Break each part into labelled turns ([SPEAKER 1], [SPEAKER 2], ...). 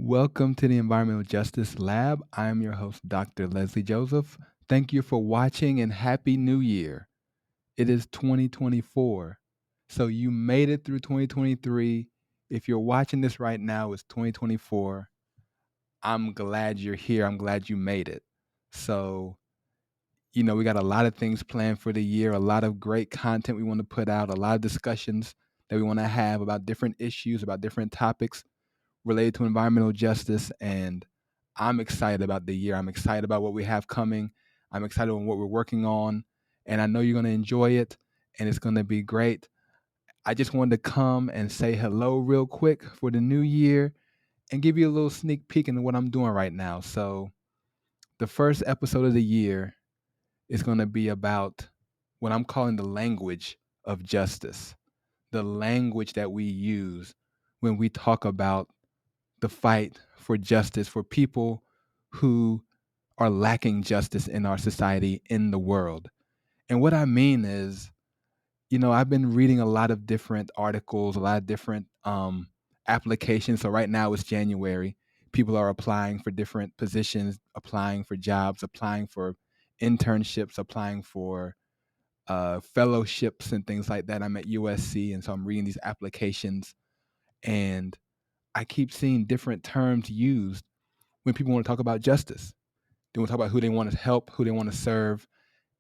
[SPEAKER 1] Welcome to the Environmental Justice Lab. I am your host, Dr. Leslie Joseph. Thank you for watching and Happy New Year. It is 2024. So you made it through 2023. If you're watching this right now, it's 2024. I'm glad you're here. I'm glad you made it. So, we got a lot of things planned for the year, a lot of great content we want to put out, a lot of discussions that we want to have about different issues, about different topics related to environmental justice. And I'm excited about the year. I'm excited about what we have coming. I'm excited on what we're working on. And I know you're going to enjoy it and it's going to be great. I just wanted to come and say hello real quick for the new year and give you a little sneak peek into what I'm doing right now. So, the first episode of the year is going to be about what I'm calling the language of justice, the language that we use when we talk about the fight for justice for people who are lacking justice in our society, in the world. And what I mean is, I've been reading a lot of different articles, a lot of different applications. So right now it's January. People are applying for different positions, applying for jobs, applying for internships, applying for fellowships and things like that. I'm at USC, and so I'm reading these applications, and I keep seeing different terms used when people want to talk about justice. They want to talk about who they want to help, who they want to serve,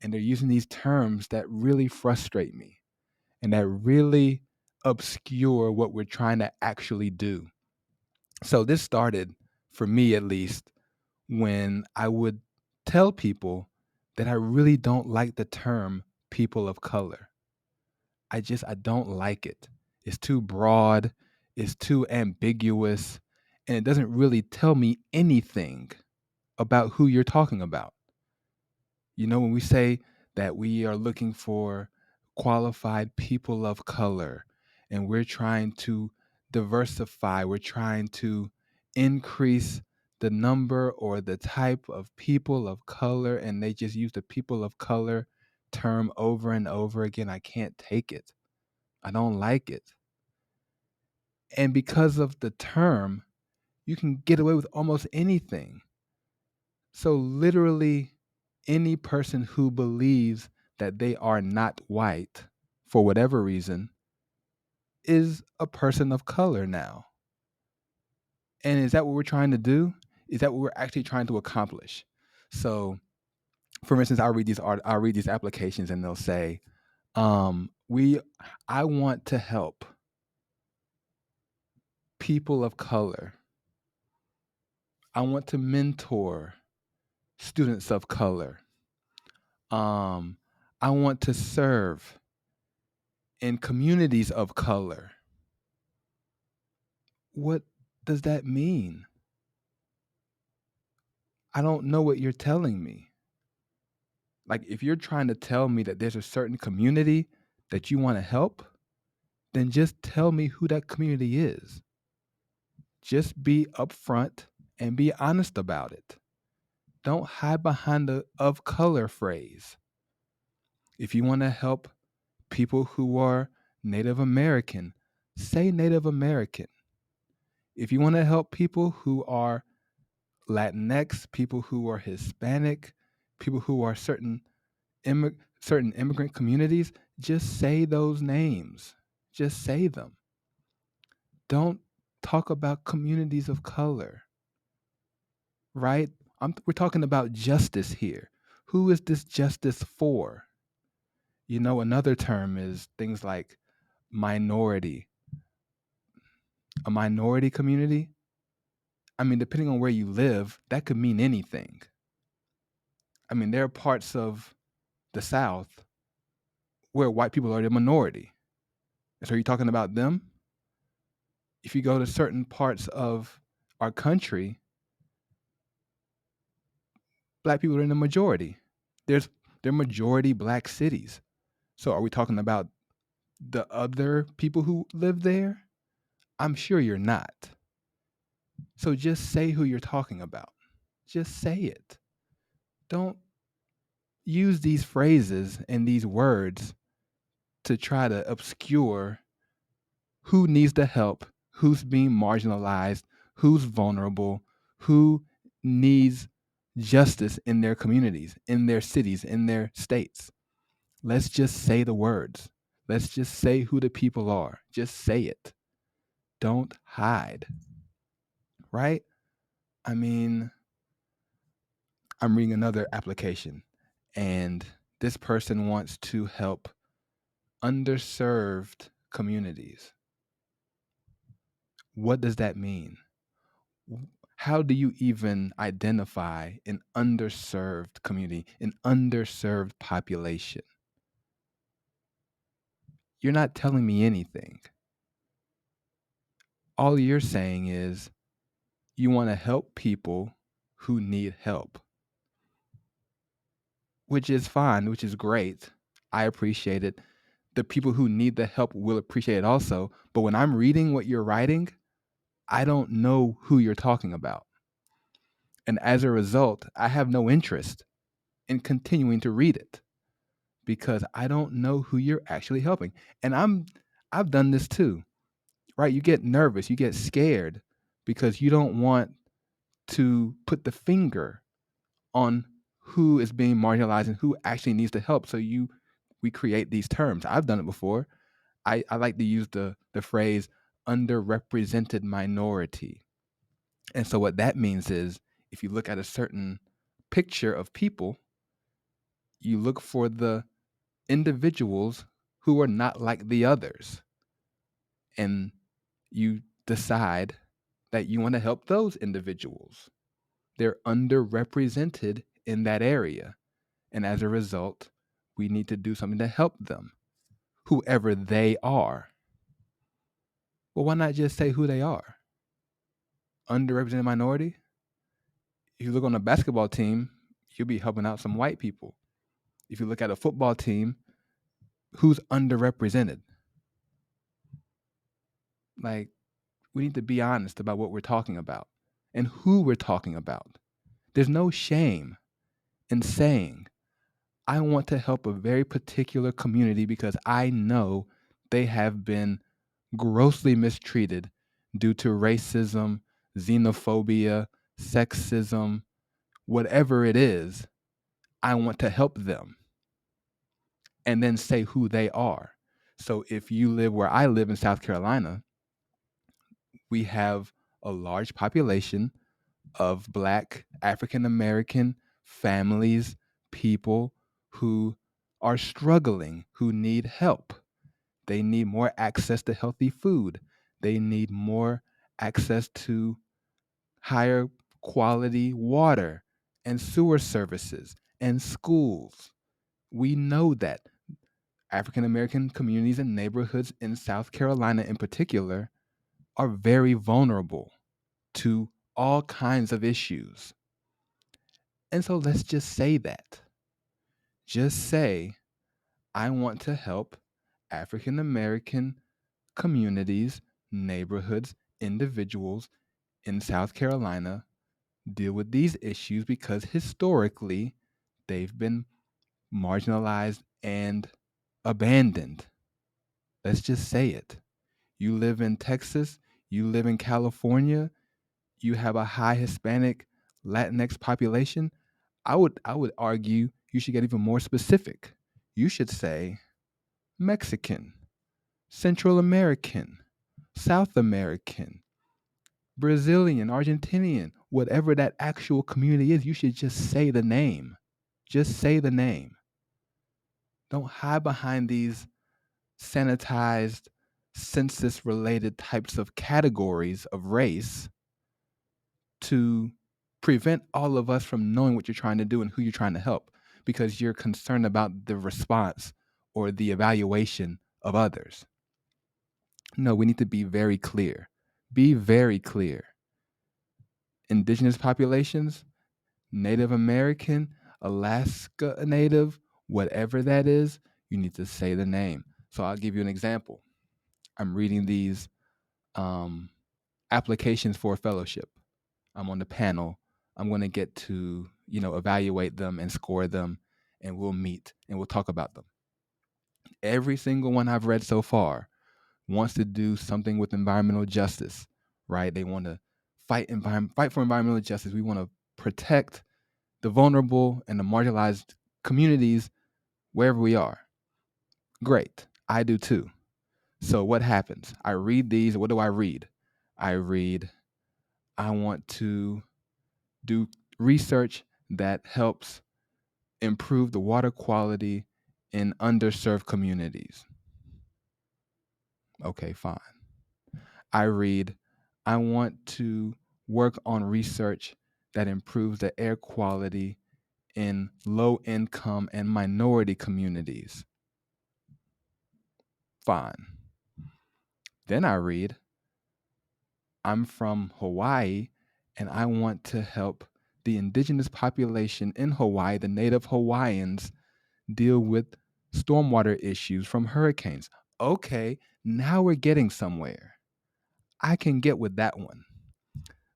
[SPEAKER 1] and they're using these terms that really frustrate me and that really obscure what we're trying to actually do. So this started, for me at least, when I would tell people that I really don't like the term people of color. I don't like it. It's too broad, it's too ambiguous, and it doesn't really tell me anything about who you're talking about. When we say that we are looking for qualified people of color and we're trying to diversify, we're trying to increase the number or the type of people of color, and they just use the people of color term over and over again, I can't take it. I don't like it. And because of the term, you can get away with almost anything. So literally any person who believes that they are not white for whatever reason is a person of color now. And is that what we're trying to do? Is that what we're actually trying to accomplish? So, for instance, I'll read these applications, and they'll say, I want to help people of color. I want to mentor students of color. I want to serve in communities of color. What does that mean? I don't know what you're telling me. Like, if you're trying to tell me that there's a certain community that you want to help, then just tell me who that community is. Just be upfront and be honest about it. Don't hide behind the of color phrase. If you want to help people who are Native American, say Native American. If you want to help people who are Latinx, people who are Hispanic, people who are certain immigrant communities, just say those names. Just say them. Don't talk about communities of color, right? We're talking about justice here. Who is this justice for? Another term is things like minority. A minority community? I mean, depending on where you live, that could mean anything. I mean, there are parts of the South where white people are the minority. So are you talking about them? If you go to certain parts of our country, black people are in the majority. They're majority black cities. So are we talking about the other people who live there? I'm sure you're not. So just say who you're talking about. Just say it. Don't use these phrases and these words to try to obscure who needs the help, who's being marginalized, who's vulnerable, who needs justice in their communities, in their cities, in their states. Let's just say the words. Let's just say who the people are. Just say it. Don't hide, right? I mean, I'm reading another application, and this person wants to help underserved communities. What does that mean? How do you even identify an underserved community, an underserved population? You're not telling me anything. All you're saying is you want to help people who need help, which is fine, which is great. I appreciate it. The people who need the help will appreciate it also. But when I'm reading what you're writing, I don't know who you're talking about. And as a result, I have no interest in continuing to read it because I don't know who you're actually helping. And I've done this too, right? You get nervous, you get scared because you don't want to put the finger on who is being marginalized and who actually needs the help. So we create these terms. I've done it before. I like to use the phrase underrepresented minority. And so what that means is if you look at a certain picture of people, you look for the individuals who are not like the others. And you decide that you want to help those individuals. They're underrepresented in that area. And as a result, we need to do something to help them, whoever they are. Well, why not just say who they are? Underrepresented minority? If you look on a basketball team, you'll be helping out some white people. If you look at a football team, who's underrepresented? Like, we need to be honest about what we're talking about and who we're talking about. There's no shame in saying, I want to help a very particular community because I know they have been grossly mistreated due to racism, xenophobia, sexism, whatever it is. I want to help them and then say who they are. So if you live where I live in South Carolina, we have a large population of Black African American families, people who are struggling, who need help. They need more access to healthy food. They need more access to higher quality water and sewer services and schools. We know that African American communities and neighborhoods in South Carolina, in particular, are very vulnerable to all kinds of issues. And so let's just say that. Just say, I want to help African American communities, neighborhoods, individuals in South Carolina deal with these issues because historically they've been marginalized and abandoned. Let's just say it. You live in Texas, you live in California, you have a high Hispanic Latinx population. I would argue you should get even more specific. You should say Mexican, Central American, South American, Brazilian, Argentinian, whatever that actual community is, you should just say the name. Just say the name. Don't hide behind these sanitized, census related types of categories of race to prevent all of us from knowing what you're trying to do and who you're trying to help because you're concerned about the response or the evaluation of others. No, we need to be very clear. Be very clear. Indigenous populations, Native American, Alaska Native, whatever that is, you need to say the name. So I'll give you an example. I'm reading these applications for a fellowship. I'm on the panel. I'm going to get to, evaluate them and score them, and we'll meet and we'll talk about them. Every single one I've read so far wants to do something with environmental justice, right? They want to fight for environmental justice. We want to protect the vulnerable and the marginalized communities wherever we are. Great. I do too. So what happens? I read these. What do I read? I read, I want to do research that helps improve the water quality in underserved communities. Okay, fine. I read, I want to work on research that improves the air quality in low income and minority communities. Fine. Then I read, I'm from Hawaii and I want to help the indigenous population in Hawaii, the native Hawaiians, deal with stormwater issues from hurricanes. Okay, now we're getting somewhere. I can get with that one.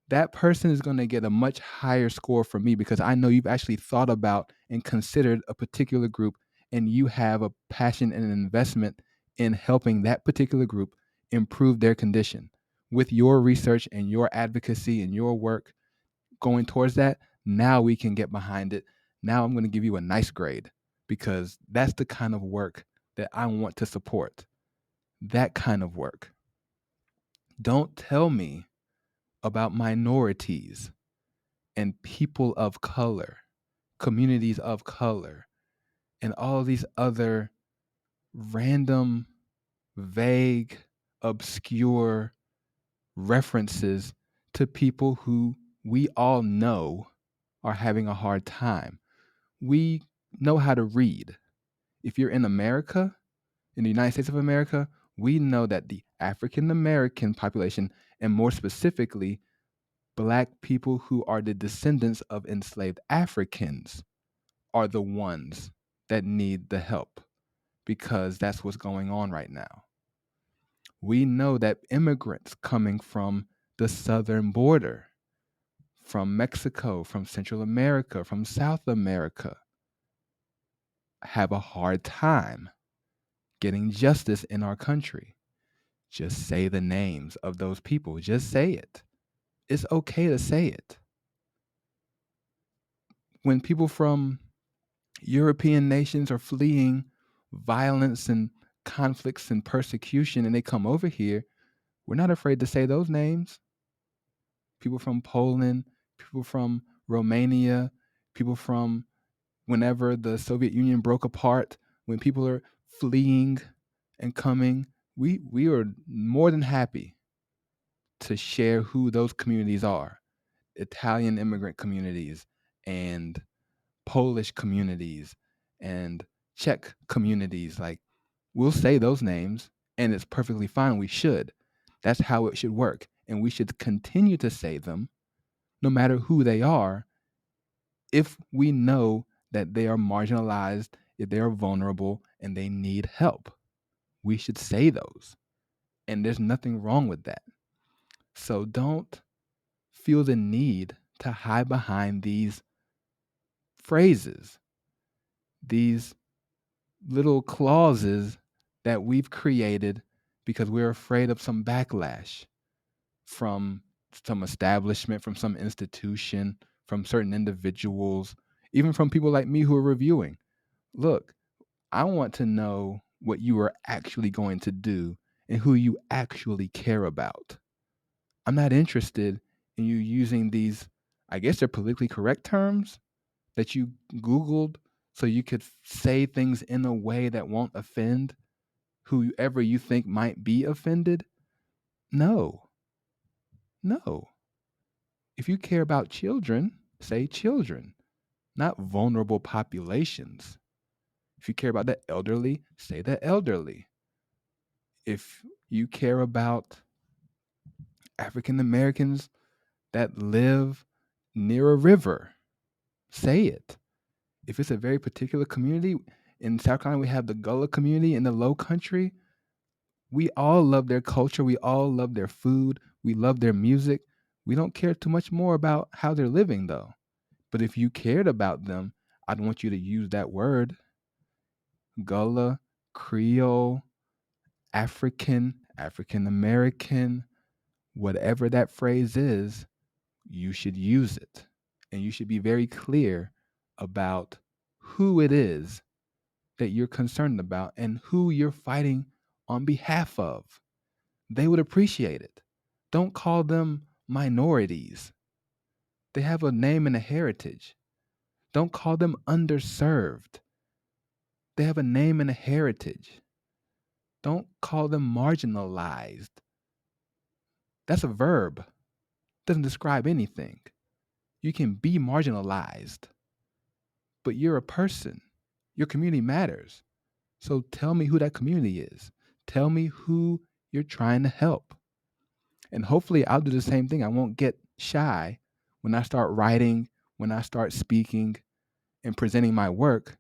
[SPEAKER 1] That person is going to get a much higher score from me because I know you've actually thought about and considered a particular group and you have a passion and an investment in helping that particular group improve their condition. With your research and your advocacy and your work going towards that, now we can get behind it. Now I'm going to give you a nice grade because that's the kind of work that I want to support. That kind of work. Don't tell me about minorities and people of color, communities of color, and all these other random, vague, obscure references to people who we all know are having a hard time. We know how to read. If you're in America, in the United States of America, we know that the African American population, and more specifically, Black people who are the descendants of enslaved Africans, are the ones that need the help because that's what's going on right now. We know that immigrants coming from the southern border, from Mexico, from Central America, from South America, have a hard time getting justice in our country. Just say the names of those people. Just say it. It's okay to say it. When people from European nations are fleeing violence and conflicts and persecution and they come over here, we're not afraid to say those names. People from Poland, people from Romania, people from whenever the Soviet Union broke apart, when people are fleeing and coming, we are more than happy to share who those communities are. Italian immigrant communities and Polish communities and Czech communities. Like, we'll say those names and it's perfectly fine. We should. That's how it should work. And we should continue to say them no matter who they are if we know that they are marginalized, if they are vulnerable and they need help. We should say those. And there's nothing wrong with that. So don't feel the need to hide behind these phrases, these little clauses that we've created because we're afraid of some backlash from some establishment, from some institution, from certain individuals, even from people like me who are reviewing. Look, I want to know what you are actually going to do and who you actually care about. I'm not interested in you using these, I guess they're politically correct terms that you Googled so you could say things in a way that won't offend whoever you think might be offended. No, no. If you care about children, say children, not vulnerable populations. If you care about the elderly, say the elderly. If you care about African Americans that live near a river, say it. If it's a very particular community, in South Carolina, we have the Gullah community in the Low Country. We all love their culture. We all love their food. We love their music. We don't care too much more about how they're living, though. But if you cared about them, I'd want you to use that word, Gullah, Creole, African, African American, whatever that phrase is. you should use it. And you should be very clear about who it is that you're concerned about and who you're fighting on behalf of. They would appreciate it. Don't call them minorities. They have a name and a heritage. Don't call them underserved. They have a name and a heritage. Don't call them marginalized. That's a verb. Doesn't describe anything. You can be marginalized, but you're a person. Your community matters. So tell me who that community is. Tell me who you're trying to help. And hopefully I'll do the same thing. I won't get shy when I start writing, when I start speaking and presenting my work.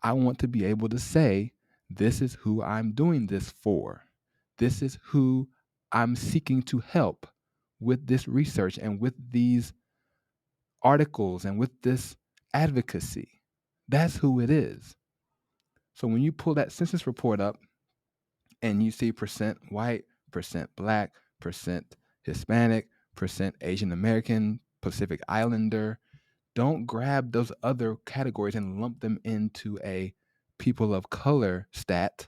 [SPEAKER 1] I want to be able to say, this is who I'm doing this for. This is who I'm seeking to help with this research and with these articles and with this advocacy. That's who it is. So when you pull that census report up and you see percent white, percent black, percent Hispanic, percent Asian American, Pacific Islander, don't grab those other categories and lump them into a people of color stat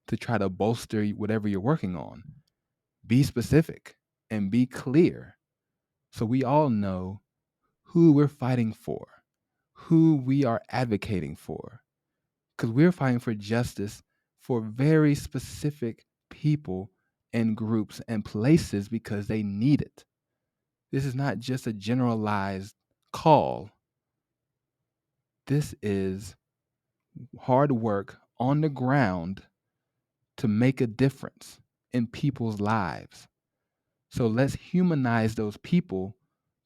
[SPEAKER 1] to try to bolster whatever you're working on. Be specific and be clear so we all know who we're fighting for, who we are advocating for, because we're fighting for justice for very specific people and groups and places because they need it. This is not just a generalized call. This is hard work on the ground to make a difference in people's lives. So let's humanize those people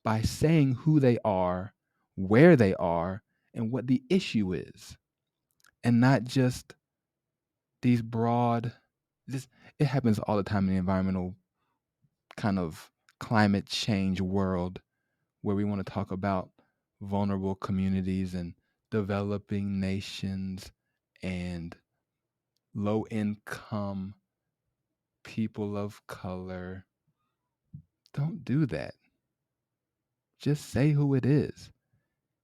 [SPEAKER 1] by saying who they are, where they are, and what the issue is, and not just these broad. It happens all the time in the environmental kind of climate change world where we want to talk about vulnerable communities and developing nations and low income people of color. Don't do that. Just say who it is.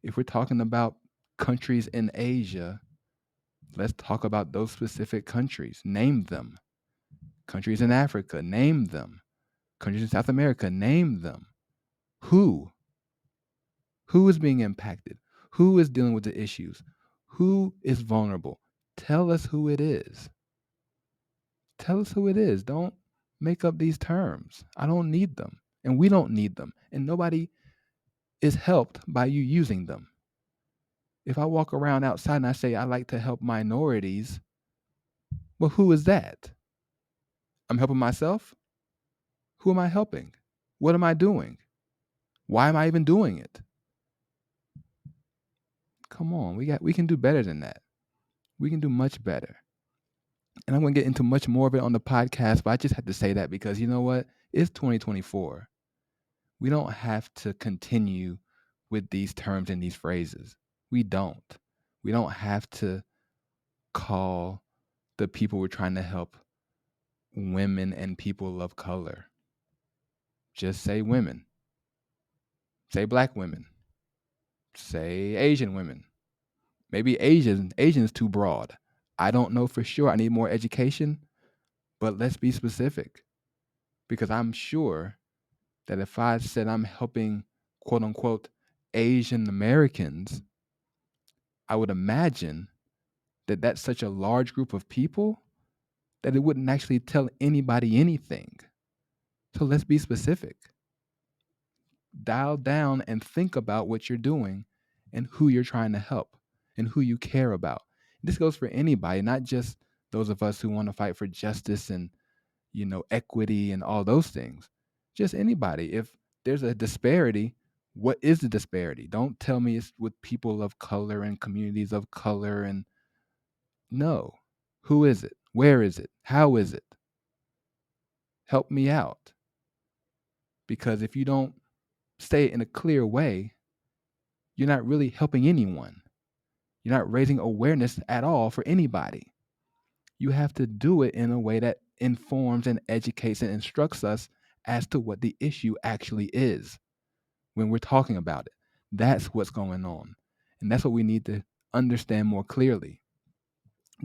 [SPEAKER 1] If we're talking about countries in Asia, let's talk about those specific countries. Name them. Countries in Africa, name them. Countries in South America, name them. Who? Who is being impacted? Who is dealing with the issues? Who is vulnerable? Tell us who it is. Tell us who it is. Don't make up these terms. I don't need them. And we don't need them. And nobody is helped by you using them. If I walk around outside and I say I like to help minorities, well, who is that? I'm helping myself? Who am I helping? What am I doing? Why am I even doing it? Come on, we can do better than that. We can do much better. And I'm going to get into much more of it on the podcast, but I just had to say that because you know what? It's 2024. We don't have to continue with these terms and these phrases. We don't. We don't have to call the people we're trying to help women and people of color. Just say women. Say black women. Say Asian women. Maybe Asian's too broad. I don't know for sure. I need more education, but let's be specific. Because I'm sure that if I said I'm helping quote unquote Asian Americans, I would imagine that that's such a large group of people that it wouldn't actually tell anybody anything. So let's be specific. Dial down and think about what you're doing and who you're trying to help and who you care about. This goes for anybody, not just those of us who want to fight for justice and, equity and all those things. Just anybody. If there's a disparity, what is the disparity? Don't tell me it's with people of color and communities of color and no. Who is it? Where is it? How is it? Help me out. Because if you don't say it in a clear way, you're not really helping anyone. You're not raising awareness at all for anybody. You have to do it in a way that informs and educates and instructs us as to what the issue actually is. when we're talking about it. That's what's going on. And that's what we need to understand more clearly.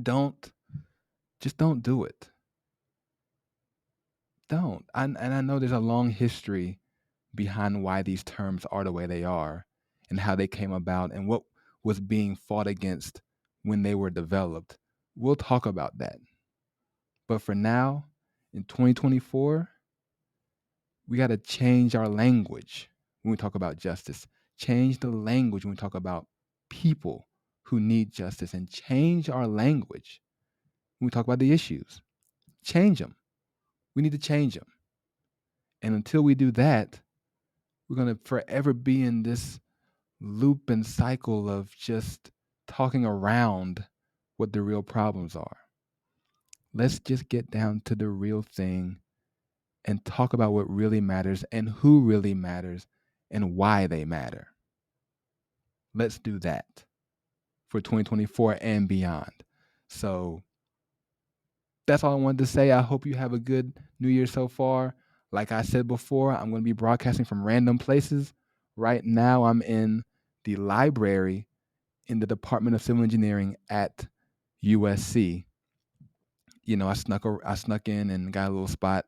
[SPEAKER 1] Don't just don't do it. Don't. And I know there's a long history behind why these terms are the way they are and how they came about and what was being fought against when they were developed. We'll talk about that. But for now, in 2024, we got to change our language when we talk about justice. Change the language when we talk about people who need justice, and change our language when we talk about the issues. Change them. We need to change them. And until we do that, we're going to forever be in this loop and cycle of just talking around what the real problems are. Let's just get down to the real thing and talk about what really matters and who really matters and why they matter. Let's do that for 2024 and beyond. So that's all I wanted to say. I hope you have a good New Year so far. Like I said before, I'm going to be broadcasting from random places. Right now, I'm in the library in the Department of Civil Engineering at USC. You know, I snuck in and got a little spot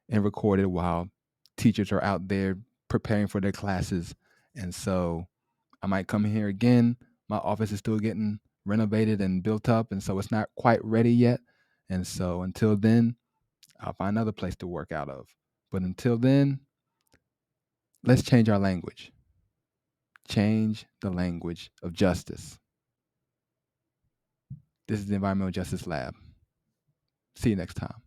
[SPEAKER 1] and recorded while teachers are out there preparing for their classes. And so I might come here again. My office is still getting renovated and built up, and so it's not quite ready yet. And so until then, I'll find another place to work out of. But until then, let's change our language. Change the language of justice. This is the Environmental Justice Lab. See you next time.